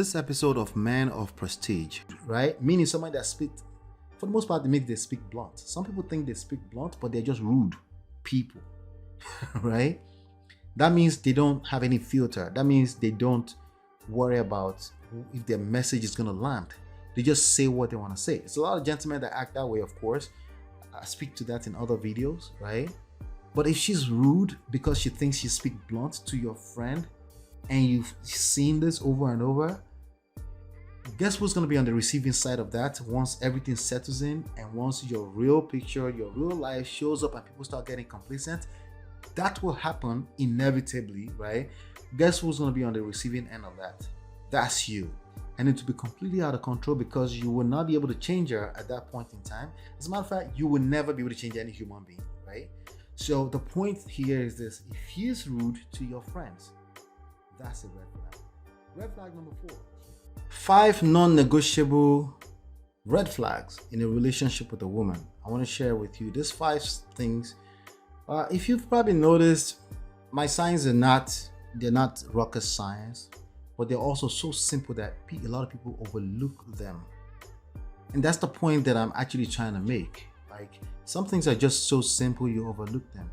This episode of Man of Prestige, right? Meaning somebody that speaks, for the most part, they speak blunt. Some people think they speak blunt, but they're just rude people, right? That means they don't have any filter. That means they don't worry about if their message is going to land. They just say what they want to say. It's a lot of gentlemen that act that way, of course. I speak to that in other videos, right? But if she's rude because she thinks she speaks blunt to your friend, and you've seen this over and over, guess who's going to be on the receiving side of that once everything settles in and once your real picture, your real life shows up and people start getting complacent? That will happen inevitably, right? Guess who's going to be on the receiving end of that? That's you. And it will be completely out of control because you will not be able to change her at that point in time. As a matter of fact, you will never be able to change any human being, right? So the point here is this: if he is rude to your friends, that's a red flag. Red flag number 4. 5 non-negotiable red flags in a relationship with a woman. I want to share with you these 5 things. If you've probably noticed, my signs they're not rocket science, but they're also so simple that a lot of people overlook them. And that's the point that I'm actually trying to make. Like, some things are just so simple you overlook them.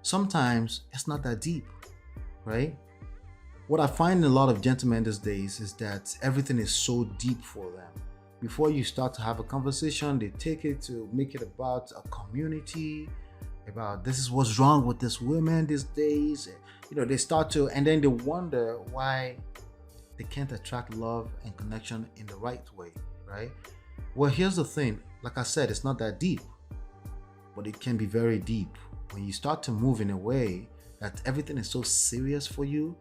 Sometimes it's not that deep, right? What I find in a lot of gentlemen these days is that everything is so deep for them. Before you start to have a conversation, they take it to make it about a community, about this is what's wrong with this women these days. They start to, and then they wonder why they can't attract love and connection in the right way, right? Well, here's the thing. Like I said, it's not that deep, but it can be very deep. When you start to move in a way that everything is so serious for you,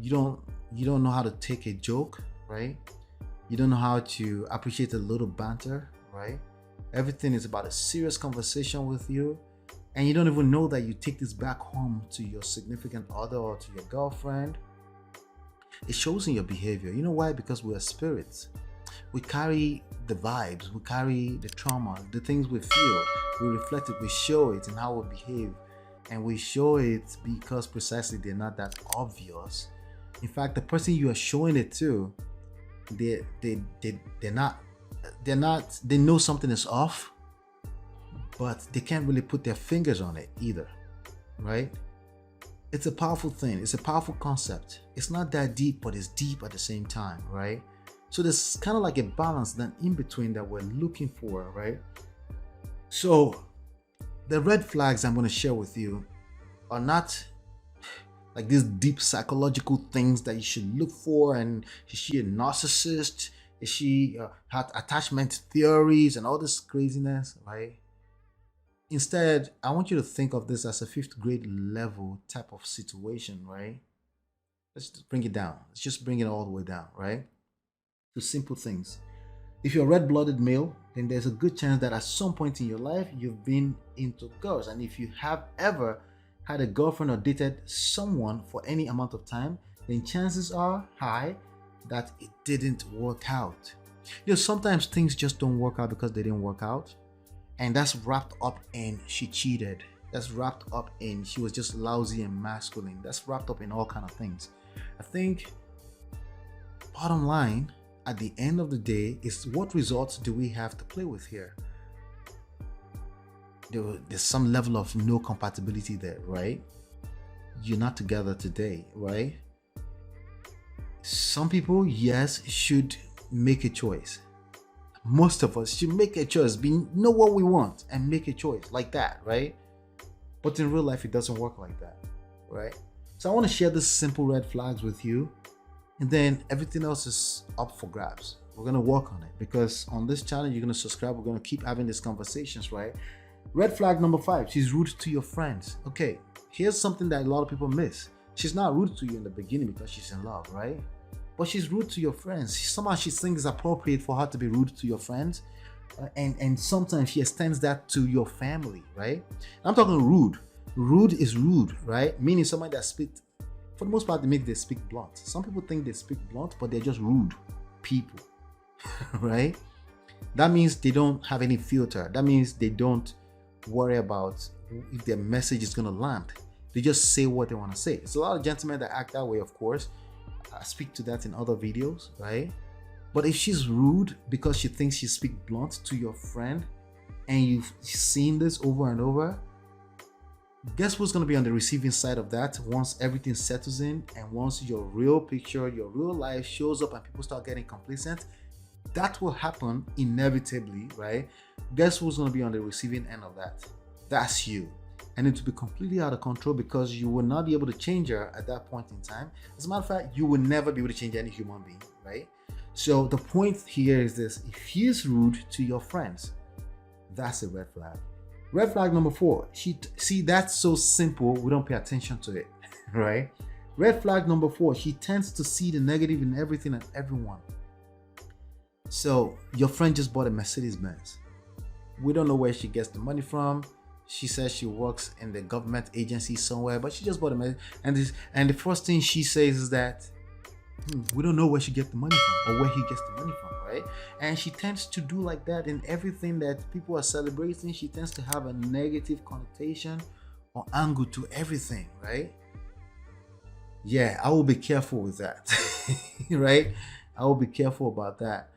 you don't know how to take a joke, right? You don't know how to appreciate a little banter, right? Everything is about a serious conversation with you, and you don't even know that you take this back home to your significant other or to your girlfriend. It shows in your behavior. You know why? Because we are spirits. We carry the vibes, we carry the trauma, the things we feel, we reflect it, we show it in how we behave. And we show it because precisely they're not that obvious. In fact, the person you are showing it to, they know something is off, but they can't really put their fingers on it either, right? It's a powerful thing. It's a powerful concept. It's not that deep, but it's deep at the same time, right? So there's kind of like a balance then in between that we're looking for, right? So the red flags I'm going to share with you are not like these deep psychological things that you should look for. And is she a narcissist? Is she had attachment theories and all this craziness, right? Instead, I want you to think of this as a 5th grade level type of situation, right? Let's just bring it down. Let's just bring it all the way down, right? To simple things. If you're a red-blooded male, then there's a good chance that at some point in your life you've been into girls. And if you have ever had a girlfriend or dated someone for any amount of time, then chances are high that it didn't work out. Sometimes things just don't work out because they didn't work out. And that's wrapped up in she cheated. That's wrapped up in she was just lousy and masculine. That's wrapped up in all kind of things. I think bottom line, at the end of the day, is what results do we have to play with here? There's some level of no compatibility there, right? You're not together today, right? Some people, yes, should make a choice. Most of us should make a choice, know what we want and make a choice like that, right? But in real life, it doesn't work like that, right? So I want to share these simple red flags with you. And then everything else is up for grabs. We're going to work on it because on this channel, you're going to subscribe. We're going to keep having these conversations, right? Red flag number 5, she's rude to your friends. Okay, here's something that a lot of people miss. She's not rude to you in the beginning because she's in love, right? But she's rude to your friends. Somehow she thinks it's appropriate for her to be rude to your friends. And sometimes she extends that to your family, right? I'm talking rude. Rude is rude, right? Meaning somebody that speaks, for the most part, they speak blunt. Some people think they speak blunt, but they're just rude people, right? That means they don't have any filter. That means they don't worry about if their message is going to land. They just say what they want to say. It's a lot of gentlemen that act that way, of course. I speak to that in other videos, right? But if she's rude because she thinks she speaks blunt to your friend, and you've seen this over and over, guess who's going to be on the receiving side of that once everything settles in, and once your real picture, your real life shows up and people start getting complacent? That will happen inevitably, right? Guess who's going to be on the receiving end of that? That's you. And it will be completely out of control because you will not be able to change her at that point in time. As a matter of fact, you will never be able to change any human being, right? So the point here is this: if he is rude to your friends, that's a red flag. Red flag number 4. See, that's so simple, we don't pay attention to it, right? Red flag number 4, he tends to see the negative in everything and everyone. So your friend just bought a Mercedes Benz. We don't know where she gets the money from. She says she works in the government agency somewhere, but she just bought a Mercedes. And the first thing she says is that we don't know where she gets the money from or where he gets the money from, right? And she tends to do like that in everything that people are celebrating. She tends to have a negative connotation or angle to everything, right? Yeah, I will be careful with that, right? I will be careful about that.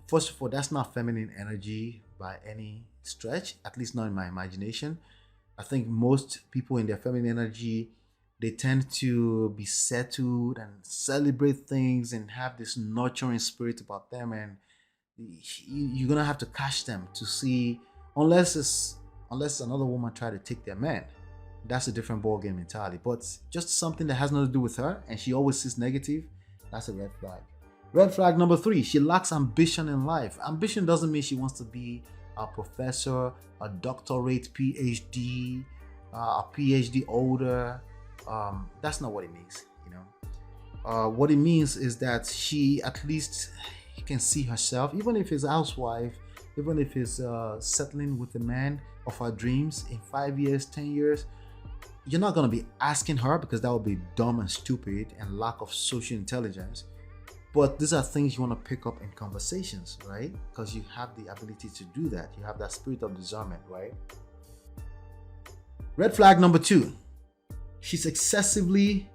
First of all, that's not feminine energy by any stretch, at least not in my imagination. I think most people in their feminine energy, they tend to be settled and celebrate things and have this nurturing spirit about them, and you're gonna have to catch them to see, unless another woman try to take their man. That's a different ball game entirely. But just something that has nothing to do with her and she always sees negative, that's a red flag. Red flag number 3, she lacks ambition in life. Ambition doesn't mean she wants to be a professor, a doctorate, PhD, a PhD holder. That's not what it means, you know. What it means is that she at least can see herself, even if it's a housewife, even if it's settling with the man of her dreams in 5 years, 10 years. You're not going to be asking her because that would be dumb and stupid and lack of social intelligence. But these are things you want to pick up in conversations, right? Because you have the ability to do that. You have that spirit of discernment, right? Red flag number 2. She's excessively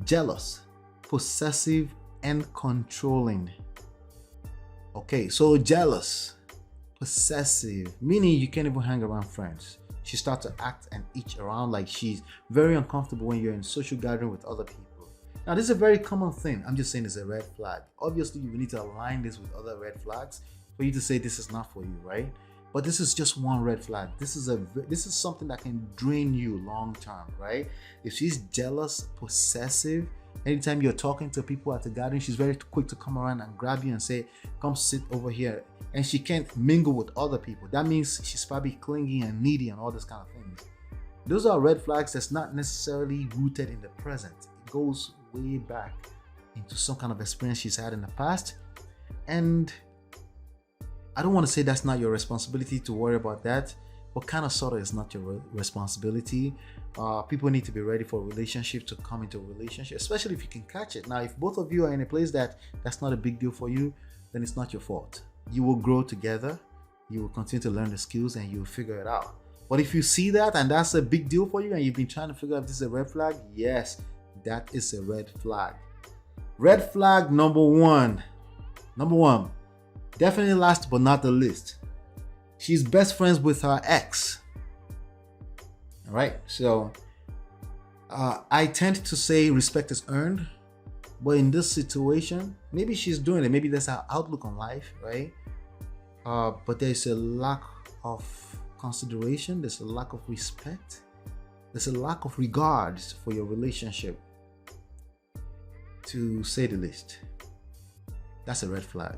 jealous, possessive, and controlling. Okay, so jealous, possessive, meaning you can't even hang around friends. She starts to act and itch around like she's very uncomfortable when you're in social gathering with other people. Now, this is a very common thing. I'm just saying it's a red flag. Obviously, you need to align this with other red flags for you to say this is not for you, right? But this is just one red flag. This is something that can drain you long term, right? If she's jealous, possessive, anytime you're talking to people at the gathering, she's very quick to come around and grab you and say, come sit over here. And she can't mingle with other people. That means she's probably clingy and needy and all this kind of things. Those are red flags that's not necessarily rooted in the present. It goes way back into some kind of experience she's had in the past. And I don't want to say that's not your responsibility to worry about that, but kind of sort of is not your responsibility. People need to be ready for a relationship to come into a relationship, especially if you can catch it. Now, if both of you are in a place that's not a big deal for you, then it's not your fault. You will grow together, you will continue to learn the skills, and you will figure it out. But if you see that and that's a big deal for you and you've been trying to figure out if this is a red flag, yes, that is a red flag. Red flag number 1. Definitely last but not the least. She's best friends with her ex. All right, so I tend to say respect is earned, but in this situation, maybe she's doing it. Maybe that's her outlook on life, right? But there's a lack of consideration. There's a lack of respect. There's a lack of regard for your relationship, to say the least. That's a red flag.